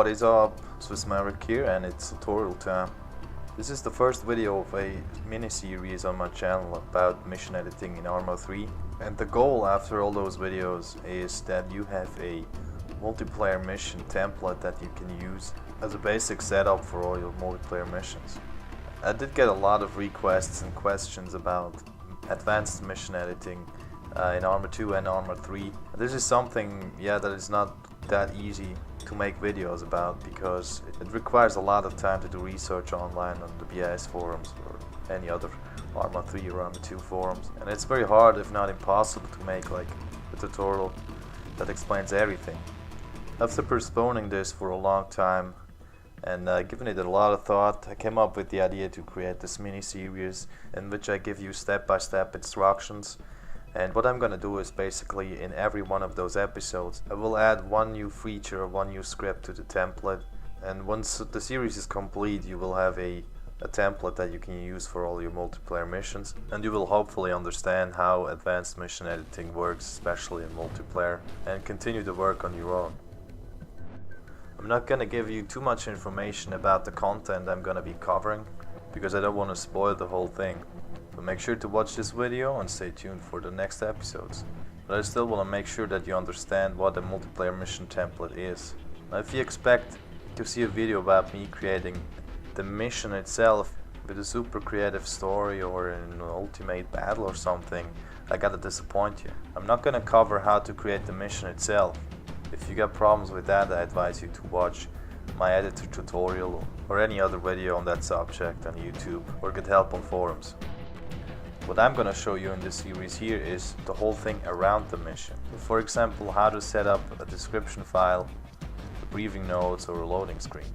What is up? Swiss Maverick here, and it's tutorial time. This is the first video of a mini-series on my channel about mission editing in ARMA 3, and the goal after all those videos is that you have a multiplayer mission template that you can use as a basic setup for all your multiplayer missions. I did get a lot of requests and questions about advanced mission editing in ARMA 2 and ARMA 3. This is something, that is not that easy to make videos about, because it requires a lot of time to do research online on the BIS forums or any other ARMA 3 or ARMA 2 forums, and it's very hard, if not impossible, to make like a tutorial that explains everything. After postponing this for a long time and giving it a lot of thought, I came up with the idea to create this mini-series in which I give you step-by-step instructions. And what I'm gonna do is basically in every one of those episodes I will add one new feature or one new script to the template, and once the series is complete you will have a template that you can use for all your multiplayer missions, and you will hopefully understand how advanced mission editing works, especially in multiplayer, and continue to work on your own. I'm not gonna give you too much information about the content I'm gonna be covering, because I don't want to spoil the whole thing. But make sure to watch this video and stay tuned for the next episodes. But I still want to make sure that you understand what a multiplayer mission template is. Now, if you expect to see a video about me creating the mission itself with a super creative story or an ultimate battle or something, I gotta disappoint you. I'm not gonna cover how to create the mission itself. If you got problems with that, I advise you to watch my editor tutorial or any other video on that subject on YouTube, or get help on forums. What I'm gonna show you in this series here is the whole thing around the mission. For example, how to set up a description file, the briefing notes, or a loading screen.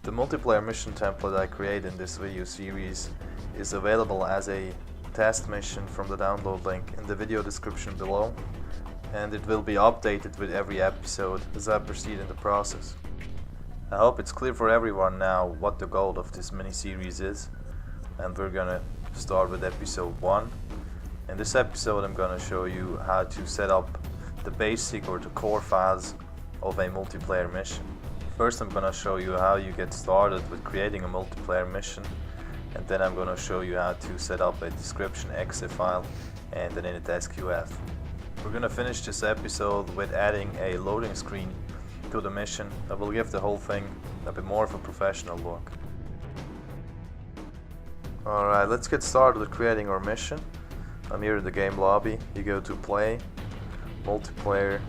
The multiplayer mission template I create in this video series is available as a test mission from the download link in the video description below, and it will be updated with every episode as I proceed in the process. I hope it's clear for everyone now what the goal of this mini-series is, and we're gonna start with episode 1. In this episode I'm gonna show you how to set up the basic or the core files of a multiplayer mission. First I'm gonna show you how you get started with creating a multiplayer mission, and then I'm gonna show you how to set up a description.ext file and an Init.sqf. We're gonna finish this episode with adding a loading screen to the mission that will give the whole thing a bit more of a professional look. Alright, let's get started with creating our mission. I'm here in the game lobby. You go to play, multiplayer,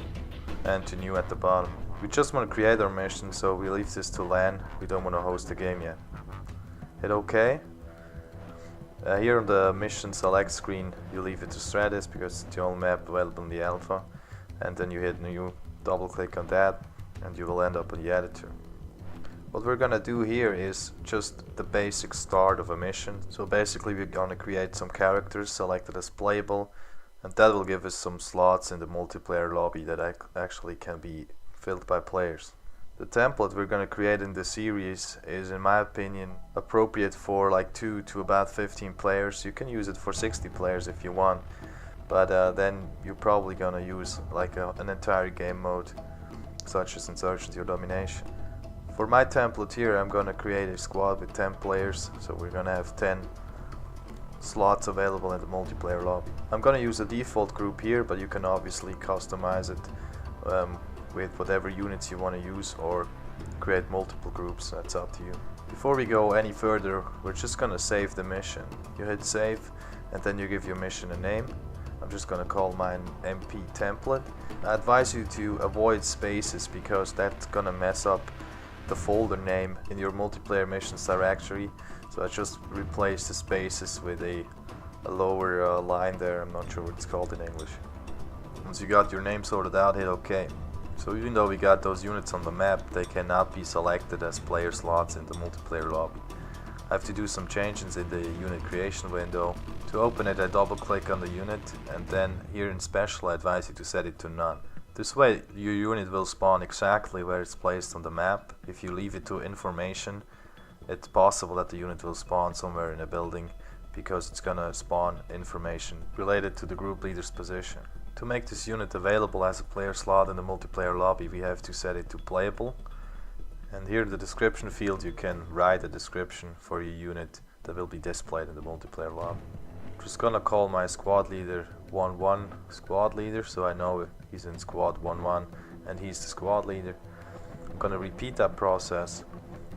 and to new at the bottom. We just want to create our mission, so we leave this to LAN. We don't want to host the game yet. Hit OK. Here on the mission select screen you leave it to Stratus because it's the only map available in the alpha, and then you hit new, double click on that, and you will end up in the editor. What we're gonna do here is just the basic start of a mission. So basically we're gonna create some characters selected as playable, and that will give us some slots in the multiplayer lobby that actually can be filled by players. The template we're gonna create in the series is, in my opinion, appropriate for like 2 to about 15 players. You can use it for 60 players if you want, but then you're probably gonna use like an entire game mode, such as Insurgency or Domination. For my template here, I'm gonna create a squad with 10 players, so we're gonna have 10 slots available in the multiplayer lobby. I'm gonna use a default group here, but you can obviously customize it with whatever units you want to use, or create multiple groups. That's up to you. Before we go any further, we're just gonna save the mission. You hit save, and then you give your mission a name. I'm just gonna call mine MP template. I advise you to avoid spaces because that's gonna mess up the folder name in your multiplayer missions directory, so I just replace the spaces with a lower line there. I'm not sure what it's called in English. Once you got your name sorted out, hit OK. So even though we got those units on the map, they cannot be selected as player slots in the multiplayer lobby. I have to do some changes in the unit creation window. To open it, I double click on the unit, and then here in special I advise you to set it to none. This way your unit will spawn exactly where it's placed on the map. If you leave it to information, it's possible that the unit will spawn somewhere in a building, because it's gonna spawn information related to the group leader's position. To make this unit available as a player slot in the multiplayer lobby, we have to set it to playable, And here in the description field you can write a description for your unit that will be displayed in the multiplayer lobby. I'm just gonna call my squad leader 1-1 squad leader, so I know he's in squad 1-1 and he's the squad leader. I'm gonna repeat that process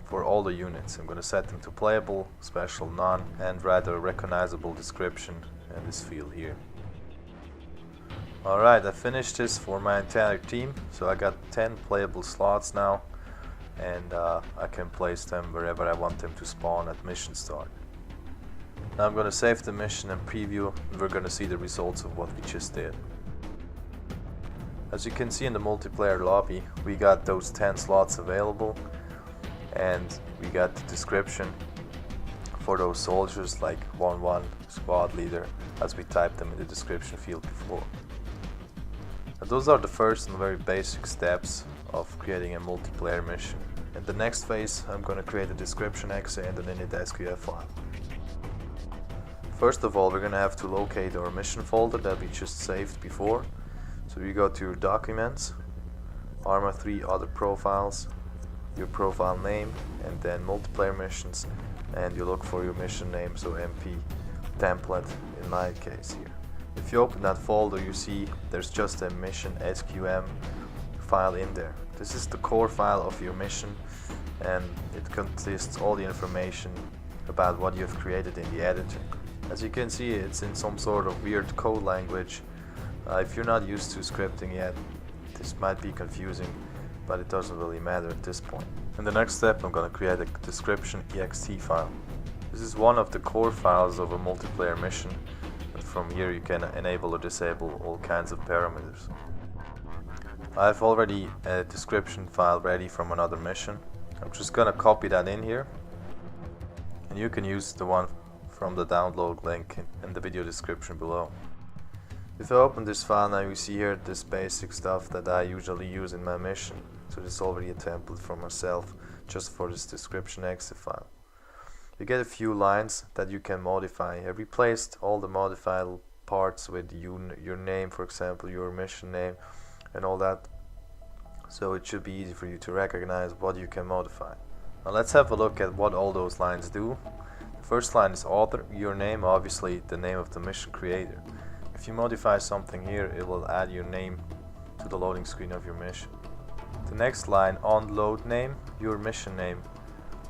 for all the units. I'm gonna set them to playable, special, none, and write a recognizable description in this field here. Alright, I finished this for my entire team, so I got 10 playable slots now, and I can place them wherever I want them to spawn at mission start. Now I'm gonna save the mission and preview, and we're gonna see the results of what we just did. As you can see in the multiplayer lobby, we got those 10 slots available, and we got the description for those soldiers like 1-1 squad leader as we typed them in the description field before. Now those are the first and very basic steps of creating a multiplayer mission. In the next phase I'm going to create a description.ext and an Init.sqf file. First of all, we're going to have to locate our mission folder that we just saved before. So you go to your documents, ARMA 3 other profiles, your profile name, and then multiplayer missions, and you look for your mission name, so MP template in my case here. If you open that folder, you see there's just a mission.sqm file in there. This is the core file of your mission, and it consists all the information about what you've created in the editor. As you can see, it's in some sort of weird code language. If you're not used to scripting yet, this might be confusing, but it doesn't really matter at this point. In the next step, I'm going to create a description.ext file. This is one of the core files of a multiplayer mission, and from here you can enable or disable all kinds of parameters. I've already a description file ready from another mission. I'm just going to copy that in here, and you can use the one from the download link in the video description below. If I open this file now, you see here this basic stuff that I usually use in my mission. So this is already a template for myself just for this description.ext file. You get a few lines that you can modify. I replaced all the modifiable parts with your name, for example, your mission name and all that. So it should be easy for you to recognize what you can modify. Now let's have a look at what all those lines do. The first line is author, your name, obviously the name of the mission creator. If you modify something here, it will add your name to the loading screen of your mission. The next line, on load name, your mission name,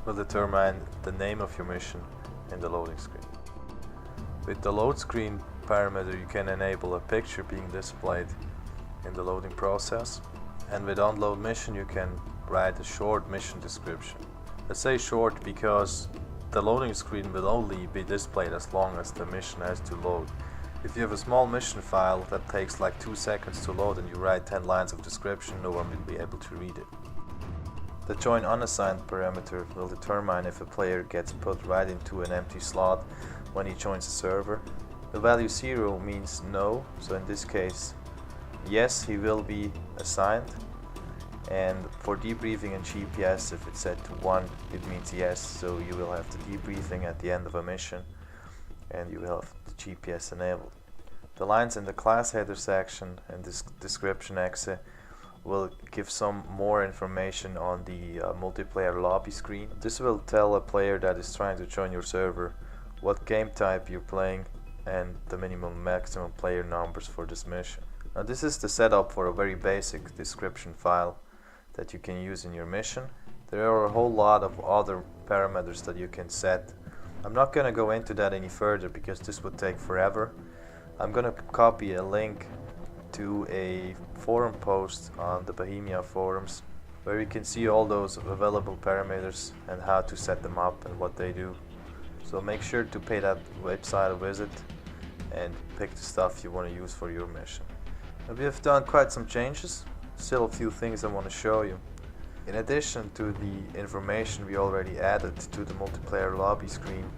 will determine the name of your mission in the loading screen. With the load screen parameter, you can enable a picture being displayed in the loading process. And with onload mission, you can write a short mission description. I say short because the loading screen will only be displayed as long as the mission has to load. If you have a small mission file that takes like 2 seconds to load and you write 10 lines of description, no one will be able to read it. The join unassigned parameter will determine if a player gets put right into an empty slot when he joins the server. The value 0 means no, so in this case, yes, he will be assigned. And for debriefing and GPS, if it's set to 1, it means yes, so you will have the debriefing at the end of a mission and you will have the GPS enabled. The lines in the class header section and this description.ext will give some more information on the multiplayer lobby screen. This will tell a player that is trying to join your server what game type you're playing and the minimum and maximum player numbers for this mission. Now this is the setup for a very basic description file that you can use in your mission. There are a whole lot of other parameters that you can set. I'm not going to go into that any further because this would take forever. I'm going to copy a link to a forum post on the Bohemia forums where you can see all those available parameters and how to set them up and what they do. So make sure to pay that website a visit and pick the stuff you want to use for your mission. Now, we have done quite some changes, still a few things I want to show you. In addition to the information we already added to the multiplayer lobby screen,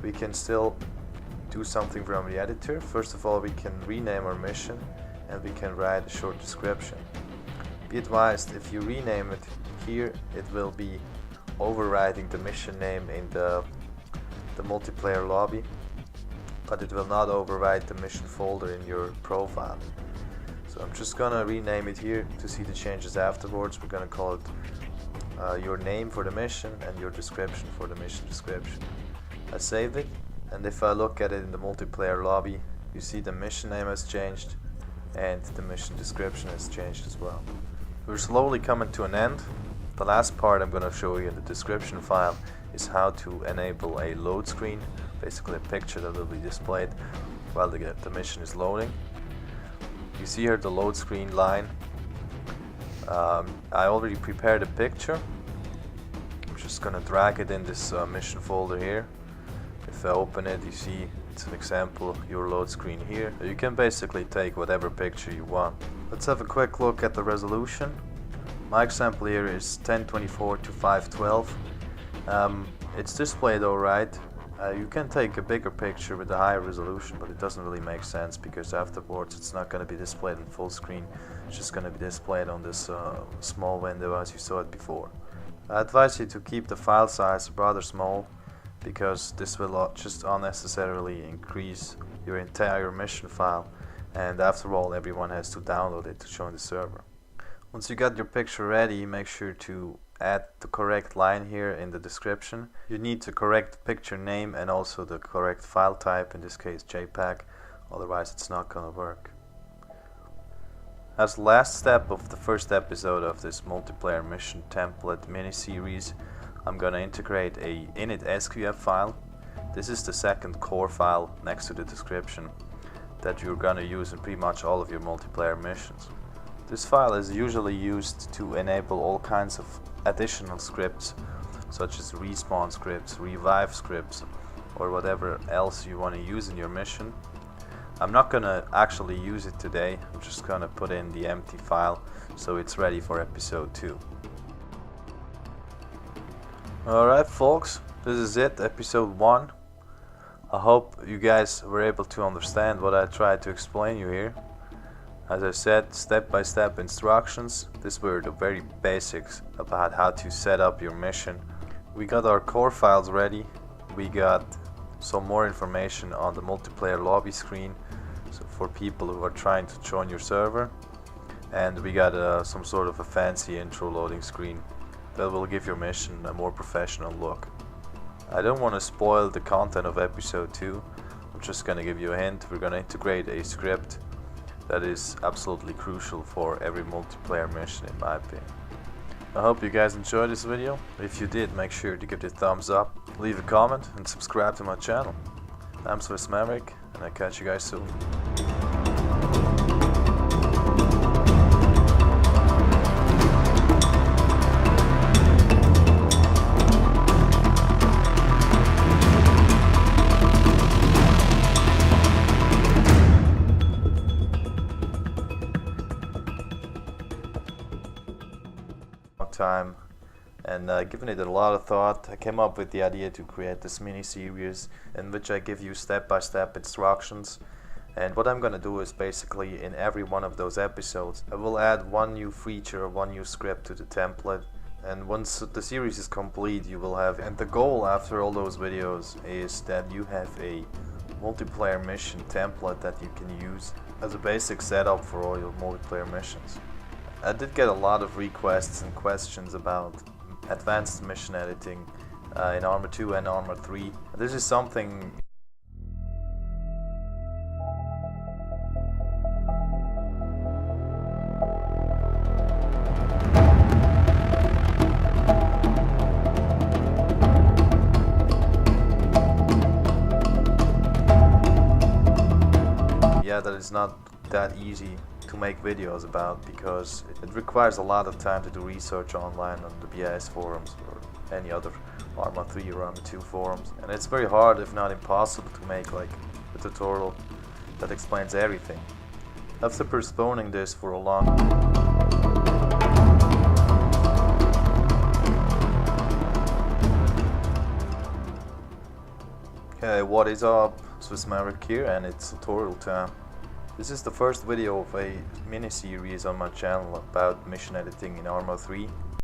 we can still do something from the editor. First of all, we can rename our mission and we can write a short description. Be advised, if you rename it here, it will be overriding the mission name in the multiplayer lobby, but it will not override the mission folder in your profile. So I'm just gonna rename it here to see the changes afterwards. We're gonna call it your name for the mission and your description for the mission description. I saved it, and if I look at it in the multiplayer lobby, you see the mission name has changed and the mission description has changed as well. We're slowly coming to an end. The last part I'm going to show you in the description file is how to enable a load screen, basically a picture that will be displayed while the mission is loading. You see here the load screen line. I already prepared a picture. I'm just going to drag it in this mission folder here. If I open it, you see it's an example, your load screen here. You can basically take whatever picture you want. Let's have a quick look at the resolution. My example here is 1024 to 512. It's displayed alright. You can take a bigger picture with a higher resolution, but it doesn't really make sense because afterwards it's not going to be displayed in full screen. It's just going to be displayed on this small window as you saw it before. I advise you to keep the file size rather small, because this will just unnecessarily increase your entire mission file, and after all everyone has to download it to join the server. Once you got your picture ready, make sure to add the correct line here in the description. You need the correct picture name and also the correct file type, in this case JPEG, otherwise it's not gonna work. As the last step of the first episode of this multiplayer mission template mini-series, I'm gonna integrate a Init.sqf file. This is the second core file next to the description that you're gonna use in pretty much all of your multiplayer missions. This file is usually used to enable all kinds of additional scripts, such as respawn scripts, revive scripts, or whatever else you want to use in your mission. I'm not gonna actually use it today. I'm just gonna put in the empty file so it's ready for episode 2. Alright folks, this is it, episode 1. I hope you guys were able to understand what I tried to explain you here. As I said, step-by-step instructions. These were the very basics about how to set up your mission. We got our core files ready. We got some more information on the multiplayer lobby screen, so for people who are trying to join your server. And we got some sort of a fancy intro loading screen that will give your mission a more professional look. I don't want to spoil the content of episode 2. I'm just gonna give you a hint. We're gonna integrate a script that is absolutely crucial for every multiplayer mission, in my opinion. I hope you guys enjoyed this video. If you did, make sure to give it a thumbs up, leave a comment and subscribe to my channel. I'm Swiss Maverick, and I'll catch you guys soon. Time, and given it a lot of thought, I came up with the idea to create this mini-series in which I give you step-by-step instructions. And what I'm gonna do is basically in every one of those episodes I will add one new feature or one new script to the template, and once the series is complete you will have, and the goal after all those videos is that you have a multiplayer mission template that you can use as a basic setup for all your multiplayer missions. I did get a lot of requests and questions about advanced mission editing in ARMA 2 and ARMA 3. This is something that is not that easy to make videos about, because it requires a lot of time to do research online on the BIS forums or any other ARMA 3 or ARMA 2 forums, and it's very hard, if not impossible, to make like a tutorial that explains everything. After postponing this for a long Okay, what is up? Swiss Maverick here, and it's tutorial time. This is the first video of a mini-series on my channel about mission editing in ARMA 3.